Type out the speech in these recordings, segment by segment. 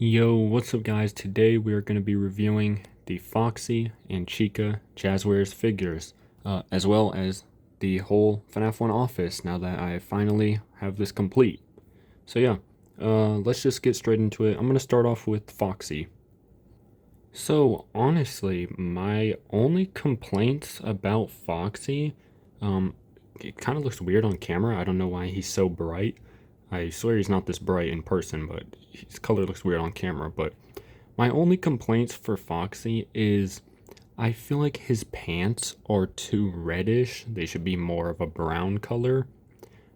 Yo, what's up guys? Today we are going to be reviewing the Foxy and Chica Jazwares figures, as well as the whole FNAF 1 office now that I finally have this complete. So yeah, let's just get straight into it. I'm going to start off with Foxy. So honestly, my only complaints about Foxy, um, it kind of looks weird on camera. I don't know why he's so bright. I swear he's not this bright in person, but his color looks weird on camera. But my only complaints for Foxy is I feel like his pants are too reddish. They should be more of a brown color.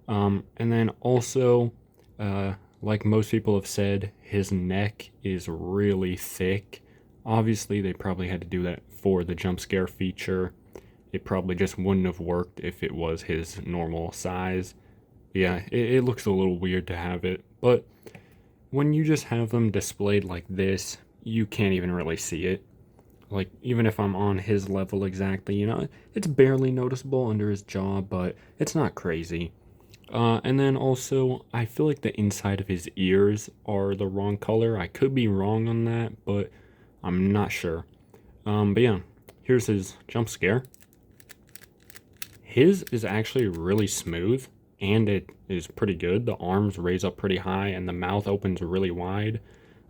And then also, like most people have said, his neck is really thick. Obviously, they probably had to do that for the jump scare feature. It probably just wouldn't have worked if it was his normal size. Yeah, it looks a little weird to have it, but when you just have them displayed like this, you can't even really see it. Like, even if I'm on his level exactly, it's barely noticeable under his jaw, but it's not crazy. And then also, I feel like the inside of his ears are the wrong color. I could be wrong on that, but I'm not sure. But yeah, here's his jump scare. His is actually really smooth, and it is pretty good. The arms raise up pretty high, and the mouth opens really wide.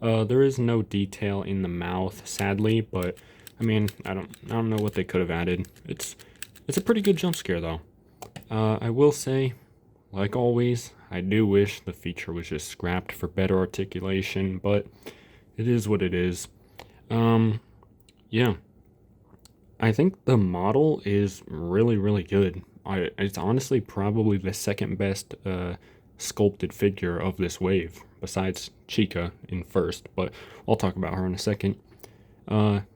There is no detail in the mouth, sadly, but I mean, I don't know what they could have added. It's a pretty good jump scare though. I will say, like always, I do wish the feature was just scrapped for better articulation, but it is what it is. Yeah, I think the model is really, really good. It's honestly probably the second best sculpted figure of this wave, besides Chica in first, but I'll talk about her in a second.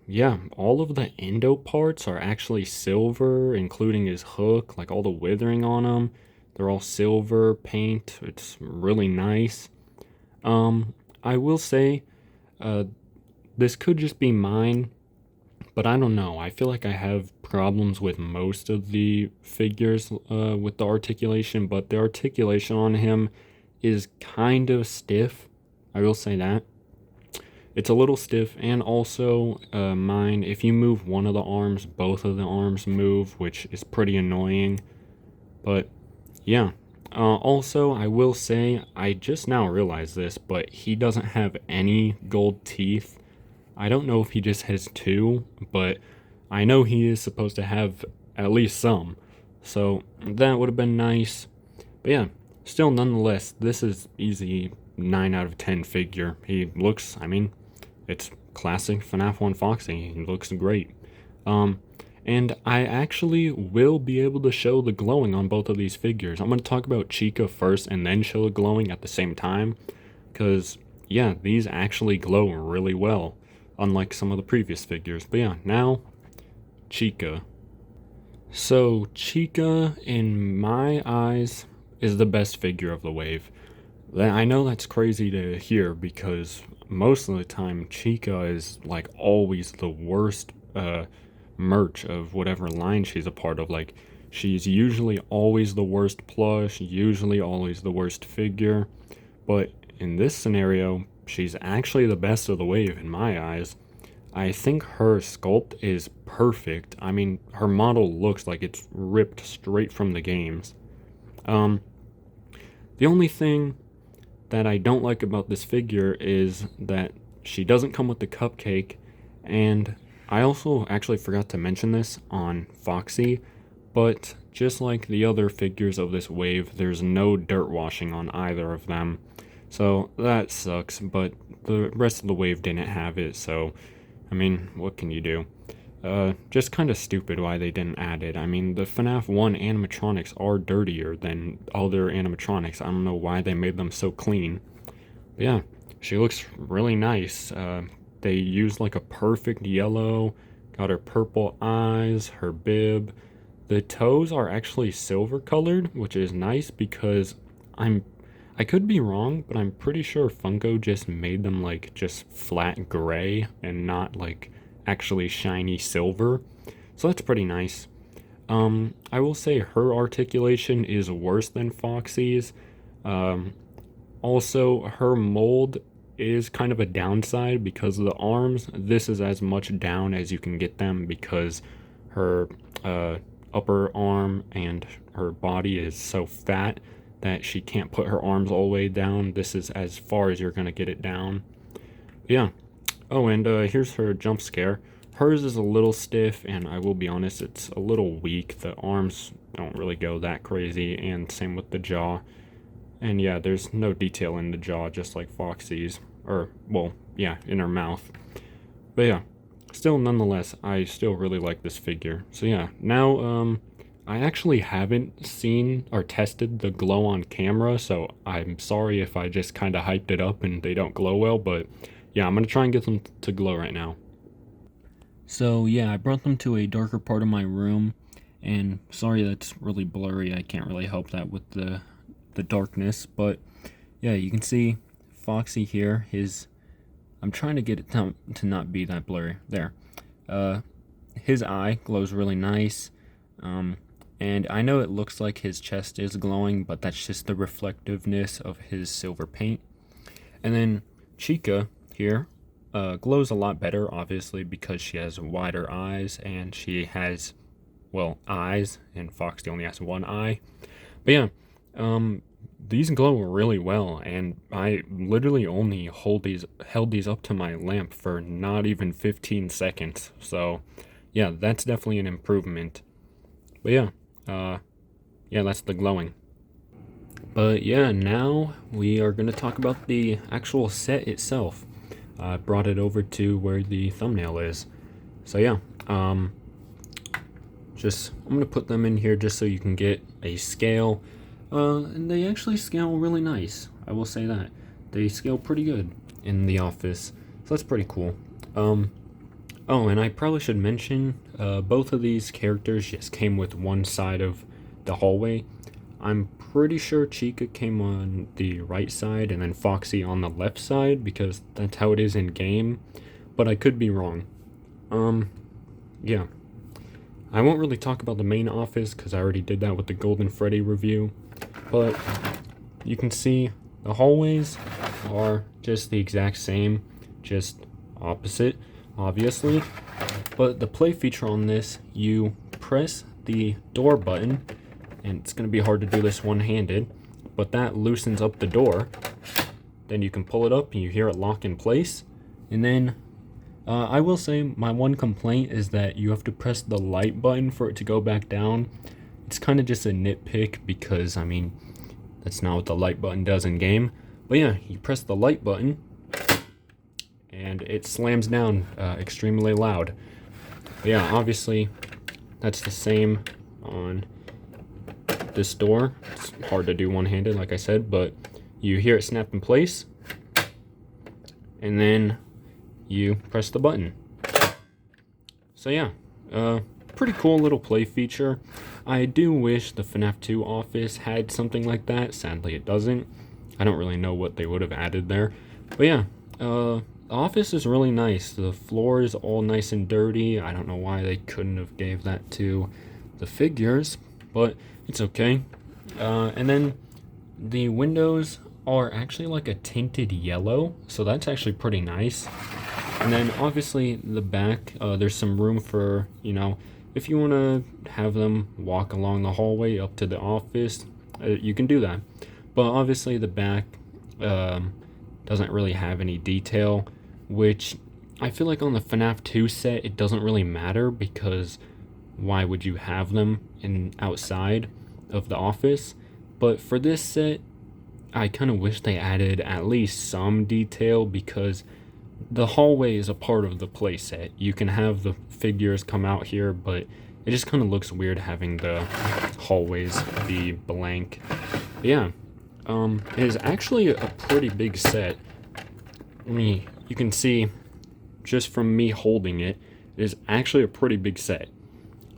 Yeah, all of the endo parts are actually silver, including his hook, like all the withering on them. They're all silver paint. It's really nice. I will say, uh, this could just be mine, but I don't know. I feel like I have problems with most of the figures with the articulation, but the articulation on him is kind of stiff. I will say that. It's a little stiff, and also mine, if you move one of the arms, both of the arms move, which is pretty annoying. But yeah. Also, I will say, I just now realized this, but he doesn't have any gold teeth. I don't know if he just has two, but I know he is supposed to have at least some. So that would have been nice. But yeah, still nonetheless, this is easy 9 out of 10 figure. He looks, I mean, it's classic FNAF 1 Foxy. He looks great. And I actually will be able to show the glowing on both of these figures. I'm going to talk about Chica first and then show the glowing at the same time. Because, yeah, these actually glow really well, unlike some of the previous figures. But yeah, now, Chica. So, Chica, in my eyes, is the best figure of the wave. I know that's crazy to hear because most of the time, Chica is like always the worst merch of whatever line she's a part of. Like, she's usually always the worst plush, usually always the worst figure. But in this scenario, she's actually the best of the wave in my eyes. I think her sculpt is perfect. I mean, her model looks like it's ripped straight from the games. Um, the only thing that I don't like about this figure is that she doesn't come with the cupcake, and I also actually forgot to mention this on Foxy, but just like the other figures of this wave, there's no dirt washing on either of them. So that sucks, but the rest of the wave didn't have it, so I mean, what can you do? Just kind of stupid why they didn't add it. I mean, the FNAF 1 animatronics are dirtier than other animatronics. I don't know why they made them so clean. But yeah, she looks really nice. They used like a perfect yellow, got her purple eyes, her bib. The toes are actually silver colored, which is nice because I could be wrong, but I'm pretty sure Funko just made them like just flat gray and not like actually shiny silver. So that's pretty nice. I will say her articulation is worse than Foxy's. Um, Also, her mold is kind of a downside because of the arms. This is as much down as you can get them because her upper arm and her body is so fat that she can't put her arms all the way down. This is as far as you're gonna get it down. Yeah. Oh, and here's her jump scare. Hers is a little stiff, and I will be honest, it's a little weak. The arms don't really go that crazy, and same with the jaw. And yeah, there's no detail in the jaw, just like Foxy's. Or, well, yeah, in her mouth. But yeah, still, nonetheless, I still really like this figure. So yeah, now, I actually haven't seen or tested the glow on camera, so I'm sorry if I just kind of hyped it up and they don't glow well, but yeah, I'm going to try and get them to glow right now. So yeah, I brought them to a darker part of my room, and sorry that's really blurry, I can't really help that with the darkness, but yeah, you can see Foxy here, I'm trying to get it to not be that blurry, there. His eye glows really nice, and I know it looks like his chest is glowing, but that's just the reflectiveness of his silver paint. And then Chica here glows a lot better, obviously, because she has wider eyes, and she has, well, eyes, and Foxy only has one eye. But yeah, these glow really well, and I literally only held these up to my lamp for not even 15 seconds. So yeah, that's definitely an improvement. But yeah, yeah, that's the glowing. But yeah, now we are going to talk about the actual set itself. I brought it over to where the thumbnail is. So yeah, I'm going to put them in here just so you can get a scale. And they actually scale really nice. I will say that. They scale pretty good in the office. So that's pretty cool. Oh, and I probably should mention, both of these characters just came with one side of the hallway. I'm pretty sure Chica came on the right side and then Foxy on the left side because that's how it is in game, but I could be wrong. Yeah. I won't really talk about the main office because I already did that with the Golden Freddy review, but you can see the hallways are just the exact same, just opposite, obviously. But the play feature on this, you press the door button, and it's going to be hard to do this one-handed, but that loosens up the door. Then you can pull it up and you hear it lock in place. And then I will say my one complaint is that you have to press the light button for it to go back down. It's kind of just a nitpick because, I mean, that's not what the light button does in game. But yeah, you press the light button and it slams down extremely loud. But yeah, obviously that's the same on this door. It's hard to do one-handed, like I said, but you hear it snap in place and then you press the button. So yeah, pretty cool little play feature. I do wish the FNAF 2 office had something like that. Sadly it doesn't. I don't really know what they would have added there, but yeah, the office is really nice. The floor is all nice and dirty. I don't know why they couldn't have gave that to the figures, but it's okay. And then the windows are actually like a tinted yellow, so that's actually pretty nice. And then obviously the back, there's some room for, you know, if you want to have them walk along the hallway up to the office, you can do that. But obviously the back doesn't really have any detail, which I feel like on the FNAF 2 set it doesn't really matter because why would you have them outside of the office? But for this set, I kind of wish they added at least some detail because the hallway is a part of the playset. You can have the figures come out here, but it just kind of looks weird having the hallways be blank. But yeah, it is actually a pretty big set. You can see just from me holding it, it is actually a pretty big set.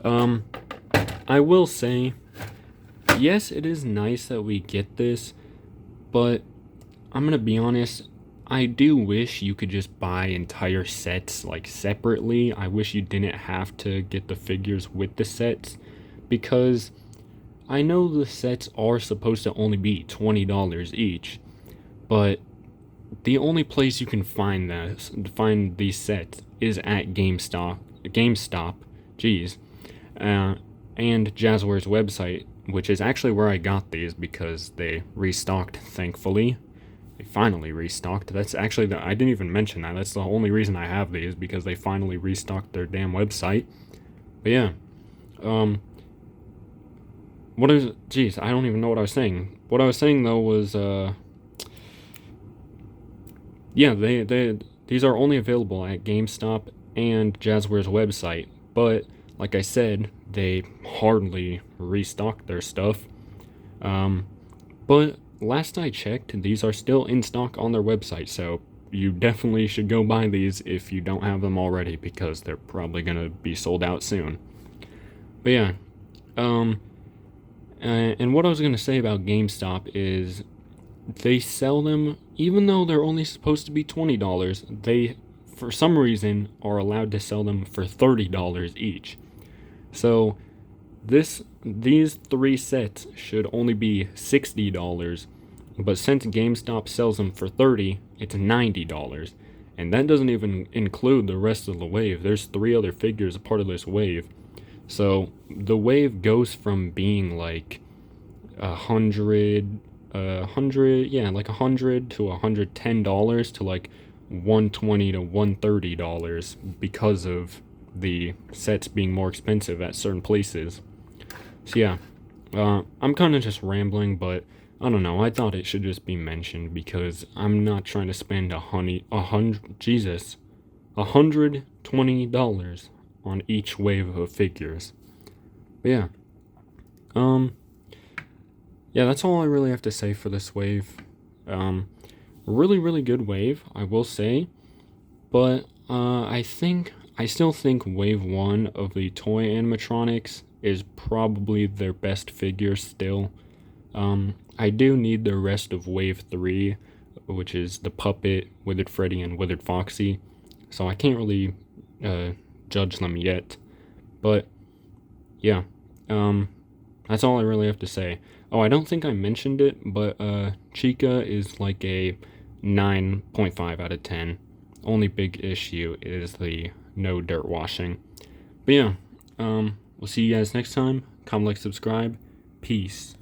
I will say, yes, it is nice that we get this, but I'm gonna be honest, I do wish you could just buy entire sets like separately. I wish you didn't have to get the figures with the sets, because I know the sets are supposed to only be $20 each, but the only place you can find these sets is at GameStop, jeez, uh, and Jazwares website, which is actually where I got these because they restocked, thankfully. They finally restocked. That's actually I didn't even mention that. That's the only reason I have these, because they finally restocked their damn website. But yeah, um, jeez, I don't even know what I was saying. What I was saying though was, yeah, these are only available at GameStop and Jazwares website, but like I said, they hardly restocked their stuff. But last I checked, these are still in stock on their website, so you definitely should go buy these if you don't have them already, because they're probably gonna be sold out soon. But yeah, and what I was gonna say about GameStop is they sell them, even though they're only supposed to be $20, they, for some reason, are allowed to sell them for $30 each. So these three sets should only be $60, but since GameStop sells them for $30, it's $90. And that doesn't even include the rest of the wave. There's 3 other figures a part of this wave. So the wave goes from being like like $100 to $110 to like $120 to $130 because of the sets being more expensive at certain places. So yeah, I'm kind of just rambling, but I don't know. I thought it should just be mentioned because I'm not trying to spend $120 on each wave of figures. But yeah, yeah, that's all I really have to say for this wave. Really, really good wave, I will say. But I still think Wave 1 of the toy animatronics is probably their best figure still. I do need the rest of Wave 3, which is the Puppet, Withered Freddy, and Withered Foxy. So I can't really judge them yet. But yeah, that's all I really have to say. Oh, I don't think I mentioned it, but Chica is like a 9.5 out of 10. Only big issue is the no dirt washing. But yeah, we'll see you guys next time. Comment, like, subscribe. Peace.